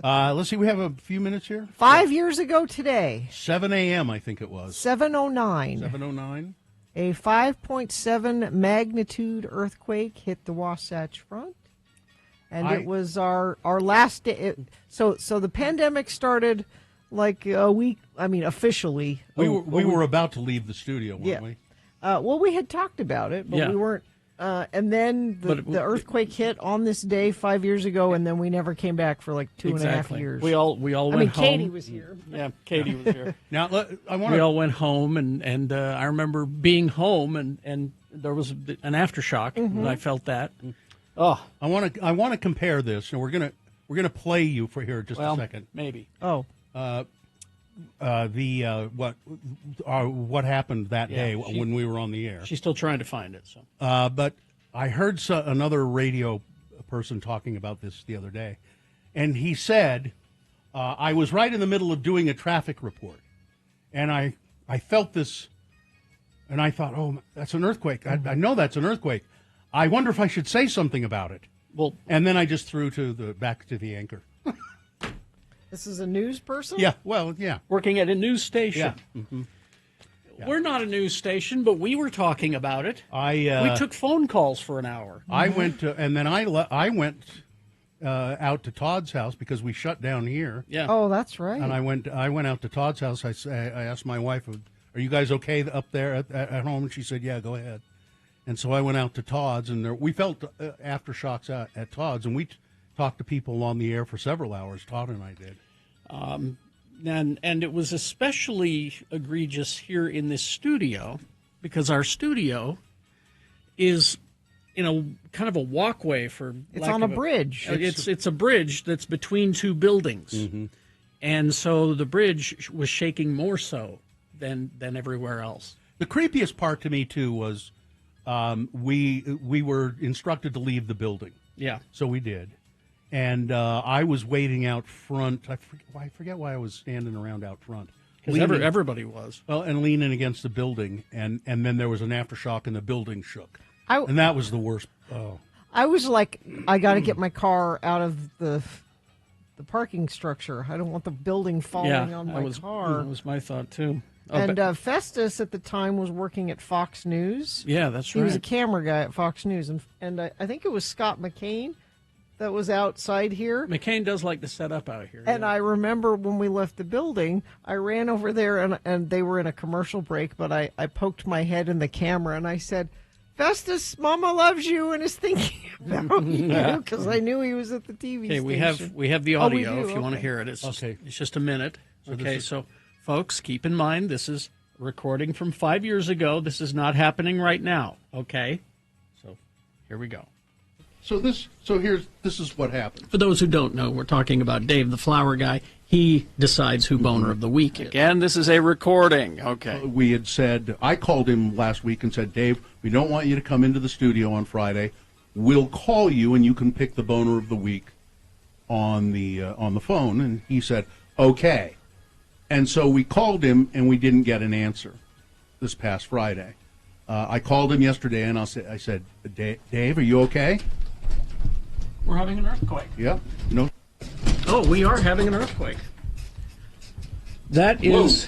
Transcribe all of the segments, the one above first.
Let's see, we have a few minutes here. 5 years ago today. 7 a.m., I think it was. 7:09. 7:09. A 5.7 magnitude earthquake hit the Wasatch Front. And it was our last day. So the pandemic started like a week, officially. We were about to leave the studio, weren't we? Well, we had talked about it, but we weren't. And then the earthquake hit on this day 5 years ago, and then we never came back for like two and a half years. We all went home. Katie was here. Yeah, Katie was here. Now, we all went home, and I remember being home, and there was an aftershock, and I felt that. Oh, I want to compare this, and we're gonna play you for here just a second. Maybe. Oh. What happened that day when we were on the air? She's still trying to find it. So, but I heard another radio person talking about this the other day, and he said, I was right in the middle of doing a traffic report, and I felt this, and I thought, oh, that's an earthquake. I know that's an earthquake. I wonder if I should say something about it. Well, and then I just threw back to the anchor. This is a news person? Yeah, well, yeah. Working at a news station. Yeah. Mm-hmm. Yeah. We're not a news station, but we were talking about it. We took phone calls for an hour. I went to, and then I went out to Todd's house because we shut down here. Yeah. Oh, that's right. And I went out to Todd's house. I asked my wife, "Are you guys okay up there at home?" And she said, "Yeah, go ahead." And so I went out to Todd's, and we felt aftershocks at Todd's, and we talked to people on the air for several hours. Todd and I did. And it was especially egregious here in this studio because our studio is in a kind of a walkway for. It's on a bridge. It's a bridge that's between two buildings, and so the bridge was shaking more so than everywhere else. The creepiest part to me too was we were instructed to leave the building. Yeah, so we did. And I was waiting out front. I forget why I was standing around out front. Because everybody was. Well, and leaning against the building. And then there was an aftershock and the building shook. And that was the worst. Oh. I was like, I got to get my car out of the parking structure. I don't want the building falling on my car. That was my thought, too. And Festus at the time was working at Fox News. Yeah, that's right. He was a camera guy at Fox News. And I think it was Scott McCain that was outside here. McCain does like to set up out here. And I remember when we left the building, I ran over there, and they were in a commercial break, but I poked my head in the camera, and I said, Festus, Mama loves you and is thinking about you, because I knew he was at the TV station. We have the audio if you want to hear it. It's okay. It's just a minute. So folks, keep in mind, this is a recording from 5 years ago. This is not happening right now, okay? So here we go. This is what happened. For those who don't know, we're talking about Dave, the flower guy. He decides who boner of the week is. Again, this is a recording. Okay. We had said, I called him last week and said, Dave, we don't want you to come into the studio on Friday. We'll call you and you can pick the boner of the week on the phone. And he said, okay. And so we called him and we didn't get an answer this past Friday. I called him yesterday and I said, Dave, are you okay? We're having an earthquake. Yeah. No. Oh, we are having an earthquake. That is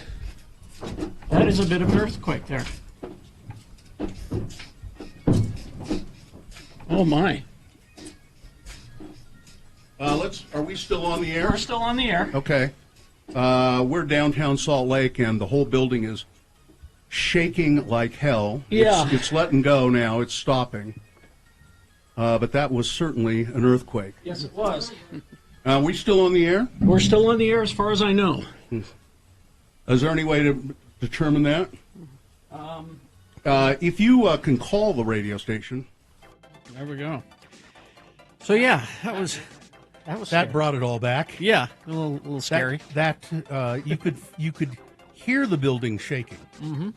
a bit of an earthquake there. Oh my. Are we still on the air? We're still on the air. Okay. We're downtown Salt Lake and the whole building is shaking like hell. Yeah. It's letting go now. It's stopping. But that was certainly an earthquake. Yes, it was. Are we still on the air? We're still on the air as far as I know. Is there any way to determine that? If you can call the radio station. There we go. So, yeah, that was that brought it all back. Yeah, a little scary. You could hear the building shaking,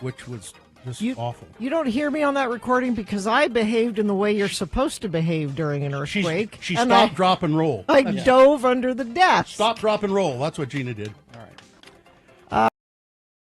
which was just awful. You don't hear me on that recording because I behaved in the way you're supposed to behave during an earthquake. She stopped, drop, and roll. I dove under the desk. Stop, drop, and roll. That's what Gina did.